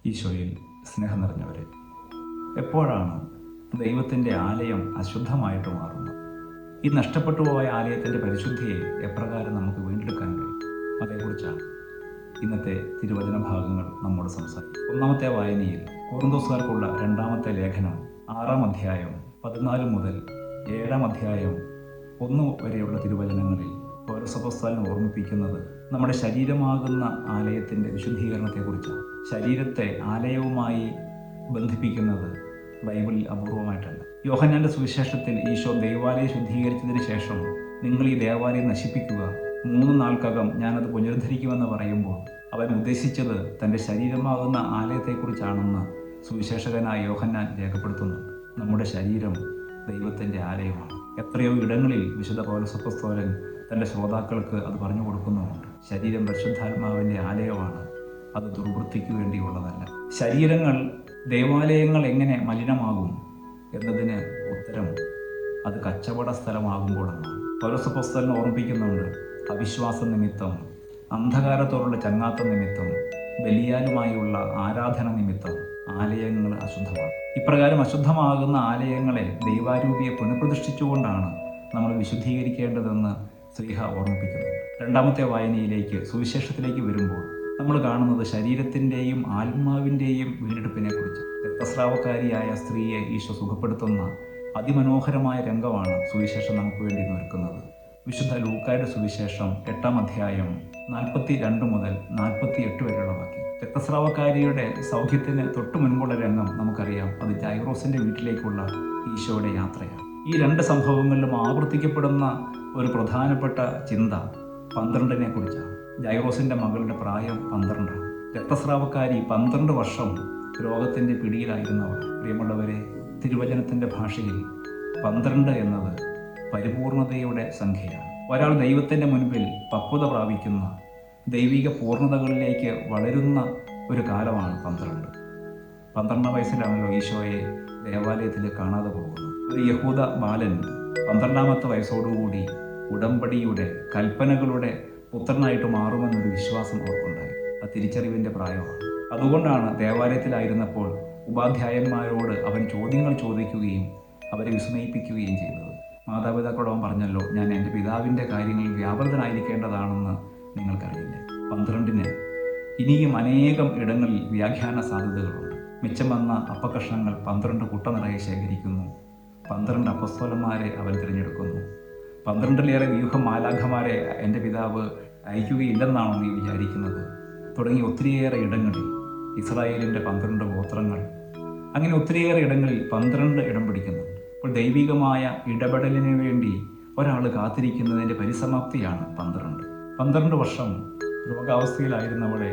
ഈശോയിൽ സ്നേഹം നിറഞ്ഞവരെ, എപ്പോഴാണ് ദൈവത്തിൻ്റെ ആലയം അശുദ്ധമായിട്ട് മാറുന്നത്? ഈ നഷ്ടപ്പെട്ടു പോയ ആലയത്തിൻ്റെ പരിശുദ്ധിയെ എപ്രകാരം നമുക്ക് വീണ്ടെടുക്കാൻ കഴിയും? അതേക്കുറിച്ചാണ് ഇന്നത്തെ തിരുവചന ഭാഗങ്ങൾ നമ്മോട് സംസാരിക്കും. ഒന്നാമത്തെ വായനയിൽ കൊറിന്തോസുകാർക്കുള്ള രണ്ടാമത്തെ ലേഖനം 6-ാം അധ്യായം 14 മുതൽ 7-ാം അധ്യായം 1 വരെയുള്ള തിരുവചനങ്ങളിൽ പൗലോസ് അപ്പോസ്തലൻ ഓർമ്മിപ്പിക്കുന്നത് നമ്മുടെ ശരീരമാകുന്ന ആലയത്തിൻ്റെ വിശുദ്ധീകരണത്തെക്കുറിച്ചാണ്. ശരീരത്തെ ആലയവുമായി ബന്ധിപ്പിക്കുന്നത് ബൈബിളിൽ അപൂർവമായിട്ടല്ല. യോഹന്നാന്റെ സുവിശേഷത്തിൽ ഈശോ ദൈവാലയം ശുദ്ധീകരിച്ചതിന് ശേഷം നിങ്ങൾ ഈ ദേവാലയം നശിപ്പിക്കുക, 3 നാൾക്കകം ഞാനത് പുനരുദ്ധരിക്കുമെന്ന് പറയുമ്പോൾ അവൻ ഉദ്ദേശിച്ചത് തൻ്റെ ശരീരമാകുന്ന ആലയത്തെക്കുറിച്ചാണെന്ന് സുവിശേഷകനായ യോഹന്നാൻ രേഖപ്പെടുത്തുന്നു. നമ്മുടെ ശരീരം ദൈവത്തിൻ്റെ ആലയമാണ്. എത്രയോ ഇടങ്ങളിൽ വിശുദ്ധ പൗലോസ് അപ്പോസ്തലൻ തൻ്റെ ശ്രോതാക്കൾക്ക് അത് പറഞ്ഞു കൊടുക്കുന്നുമുണ്ട്. ശരീരം പരിശുദ്ധാത്മാവിൻ്റെ ആലയമാണ്, അത് ദുർവൃത്തിക്ക് വേണ്ടിയുള്ളതല്ല. ശരീരങ്ങൾ ദേവാലയങ്ങൾ എങ്ങനെ മലിനമാകും എന്നതിന് ഉത്തരം അത് കച്ചവട സ്ഥലമാകുമ്പോഴാണ്. പൗലോസ് അപ്പോസ്തലൻ ഓർമ്മിപ്പിക്കുന്നുണ്ട്, അവിശ്വാസ നിമിത്തം, അന്ധകാരത്തോടുള്ള ചങ്ങാത്ത നിമിത്തം, ബലിയാലുമായുള്ള ആരാധന നിമിത്തം ആലയങ്ങൾ അശുദ്ധമാണ്. ഇപ്രകാരം അശുദ്ധമാകുന്ന ആലയങ്ങളെ ദൈവാരൂപിയെ പുനഃപ്രതിഷ്ഠിച്ചുകൊണ്ടാണ് നമ്മൾ വിശുദ്ധീകരിക്കേണ്ടതെന്ന് ശ്ലീഹ ഓർമ്മിപ്പിക്കുന്നു. രണ്ടാമത്തെ വായനയിലേക്ക്, സുവിശേഷത്തിലേക്ക് വരുമ്പോൾ നമ്മൾ കാണുന്നത് ശരീരത്തിൻ്റെയും ആത്മാവിൻ്റെയും വീണ്ടെടുപ്പിനെ കുറിച്ച്. രക്തസ്രാവക്കാരിയായ സ്ത്രീയെ ഈശോ സുഖപ്പെടുത്തുന്ന അതിമനോഹരമായ രംഗമാണ് സുവിശേഷം നമുക്ക് വേണ്ടി ഒരുക്കുന്നത്. വിശുദ്ധ ലൂക്കായുടെ സുവിശേഷം 8-ാം അധ്യായം 42 മുതൽ 48 വരെയുള്ള വാക്യം. രക്തസ്രാവക്കാരിയുടെ സൗഖ്യത്തിന് തൊട്ടു മുൻപുള്ള രംഗം നമുക്കറിയാം. അത് ജൈറോസിൻ്റെ വീട്ടിലേക്കുള്ള ഈശോയുടെ യാത്രയാണ്. ഈ 2 സംഭവങ്ങളിലും ആവർത്തിക്കപ്പെടുന്ന ഒരു പ്രധാനപ്പെട്ട ചിന്ത 12-നെ കുറിച്ചാണ്. ജൈറോസിൻ്റെ മകളുടെ പ്രായം 12. രക്തസ്രാവക്കാരി 12 വർഷം രോഗത്തിൻ്റെ പിടിയിലായിരുന്നവർ. പ്രിയമുള്ളവരെ, തിരുവചനത്തിൻ്റെ ഭാഷയിൽ 12 എന്നത് പരിപൂർണതയുടെ സംഖ്യയാണ്. ഒരാൾ ദൈവത്തിൻ്റെ മുൻപിൽ പക്വത പ്രാപിക്കുന്ന, ദൈവിക പൂർണ്ണതകളിലേക്ക് വളരുന്ന ഒരു കാലമാണ് 12. 12 വയസ്സിലാണല്ലോ ഈശോയെ ദേവാലയത്തിൽ കാണാതെ പോകുന്നത്. ഒരു യഹൂദ ബാലൻ 12-ാമത്തെ വയസ്സോടുകൂടി ഉടമ്പടിയുടെ, കൽപ്പനകളുടെ പുത്രനായിട്ട് മാറുമെന്നൊരു വിശ്വാസം അവർക്കുണ്ടായി. ആ തിരിച്ചറിവിൻ്റെ പ്രായമാണ്. അതുകൊണ്ടാണ് ദേവാലയത്തിലായിരുന്നപ്പോൾ ഉപാധ്യായന്മാരോട് അവൻ ചോദ്യങ്ങൾ ചോദിക്കുകയും അവരെ വിസ്മയിപ്പിക്കുകയും ചെയ്തത്. മാതാപിതാക്കളോട് അവൻ പറഞ്ഞല്ലോ, ഞാൻ എൻ്റെ പിതാവിൻ്റെ കാര്യങ്ങളിൽ വ്യാപൃതനായിരിക്കേണ്ടതാണെന്ന് നിങ്ങൾക്കറിയില്ലേ. 12-ന് ഇനിയും അനേകം ഇടങ്ങളിൽ വ്യാഖ്യാന സാധ്യതകളുണ്ട്. മിച്ചം വന്ന അപ്പക്കഷ്ണങ്ങൾ 12 കുട്ട നിറയെ ശേഖരിക്കുന്നു. 12 അപ്പസ്തോലന്മാരെ അവൻ തിരഞ്ഞെടുക്കുന്നു. 12-ലേറെ വ്യൂഹം മാലാഖമാരെ എൻ്റെ പിതാവ് അയക്കുകയില്ലെന്നാണോ നീ വിചാരിക്കുന്നത്? തുടങ്ങി ഒത്തിരിയേറെ ഇടങ്ങളിൽ ഇസ്രായേലിൻ്റെ 12 ഗോത്രങ്ങൾ, അങ്ങനെ ഒത്തിരിയേറെ ഇടങ്ങളിൽ 12 ഇടം പിടിക്കുന്നുണ്ട്. അപ്പോൾ ദൈവികമായ ഇടപെടലിന് വേണ്ടി ഒരാൾ കാത്തിരിക്കുന്നതിൻ്റെ പരിസമാപ്തിയാണ് 12. 12 വർഷം രോഗാവസ്ഥയിലായിരുന്നവളെ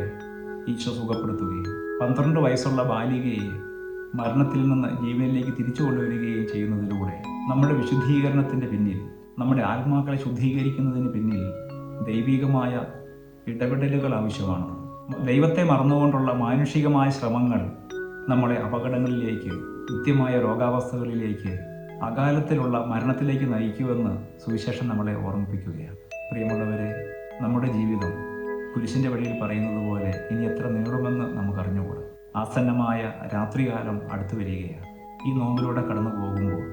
ഈശോ സുഖപ്പെടുത്തുകയും 12 വയസ്സുള്ള ബാലികയെ മരണത്തിൽ നിന്ന് ജീവനിലേക്ക് തിരിച്ചു കൊണ്ടുവരികയും ചെയ്യുന്നതിലൂടെ നമ്മുടെ വിശുദ്ധീകരണത്തിൻ്റെ പിന്നിൽ, നമ്മുടെ ആത്മാക്കളെ ശുദ്ധീകരിക്കുന്നതിന് പിന്നിൽ ദൈവികമായ ഇടപെടലുകൾ ആവശ്യമാണ്. ദൈവത്തെ മറന്നുകൊണ്ടുള്ള മാനുഷികമായ ശ്രമങ്ങൾ നമ്മളെ അപകടങ്ങളിലേക്ക്, കൃത്യമായ രോഗാവസ്ഥകളിലേക്ക്, അകാലത്തിലുള്ള മരണത്തിലേക്ക് നയിക്കുമെന്ന് സുവിശേഷം നമ്മളെ ഓർമ്മിപ്പിക്കുകയാണ്. പ്രിയമുള്ളവരെ, നമ്മുടെ ജീവിതം കുരിശിൻ്റെ വഴിയിൽ പറയുന്നത് പോലെ ഇനി എത്ര നീളുമെന്ന് നമുക്കറിഞ്ഞുകൂടാ. ആസന്നമായ രാത്രികാലം അടുത്തു വരികയാണ്. ഈ നോമ്പിലൂടെ കടന്നു പോകുമ്പോൾ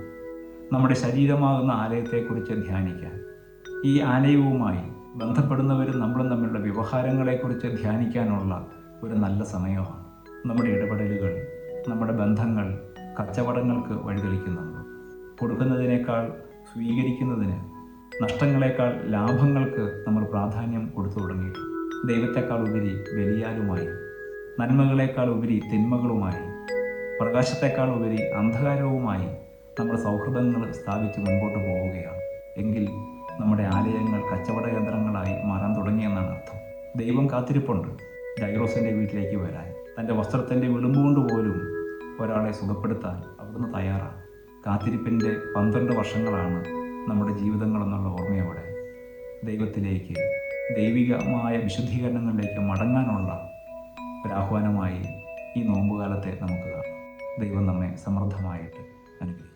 നമ്മുടെ ശരീരമാകുന്ന ആലയത്തെക്കുറിച്ച് ധ്യാനിക്കാൻ, ഈ ആലയവുമായി ബന്ധപ്പെടുന്നവരും നമ്മളും തമ്മിലുള്ള വ്യവഹാരങ്ങളെക്കുറിച്ച് ധ്യാനിക്കാനുള്ള ഒരു നല്ല സമയമാണ്. നമ്മുടെ ഇടപെടലുകൾ, നമ്മുടെ ബന്ധങ്ങൾ കച്ചവടങ്ങൾക്ക് വഴിതെളിക്കുന്നുണ്ട്. കൊടുക്കുന്നതിനേക്കാൾ സ്വീകരിക്കുന്നതിന്, നഷ്ടങ്ങളെക്കാൾ ലാഭങ്ങൾക്ക് നമ്മൾ പ്രാധാന്യം കൊടുത്തു തുടങ്ങിയിട്ടുണ്ട്. ദൈവത്തെക്കാൾ ഉപരി ബലിയാലുമായി, നന്മകളെക്കാൾ ഉപരി തിന്മകളുമായി, പ്രകാശത്തെക്കാൾ ഉപരി അന്ധകാരവുമായി നമ്മൾ സൗഹൃദങ്ങൾ സ്ഥാപിച്ച് മുൻപോട്ട് പോവുകയാണ്. എങ്കിൽ നമ്മുടെ ആലയങ്ങൾ കച്ചവട കേന്ദ്രങ്ങളായി മാറാൻ തുടങ്ങിയെന്നാണ് അർത്ഥം. ദൈവം കാത്തിരിപ്പുണ്ട് ജൈറോസിൻ്റെ വീട്ടിലേക്ക് വരാൻ. തൻ്റെ വസ്ത്രത്തിൻ്റെ വിളുമ്പുകൊണ്ട് പോലും ഒരാളെ സുഖപ്പെടുത്താൻ അവിടുന്ന് തയ്യാറാണ്. കാത്തിരിപ്പിൻ്റെ 12 വർഷങ്ങളാണ് നമ്മുടെ ജീവിതങ്ങളെന്നുള്ള ഓർമ്മയോടെ ദൈവത്തിലേക്ക്, ദൈവികമായ വിശുദ്ധീകരണങ്ങളിലേക്ക് മടങ്ങാനുള്ള ഒരാഹ്വാനമായി ഈ നോമ്പുകാലത്തെ നമുക്ക് കാണാം. ദൈവം നമ്മെ സമൃദ്ധമായിട്ട് അനുഗ്രഹിക്കും.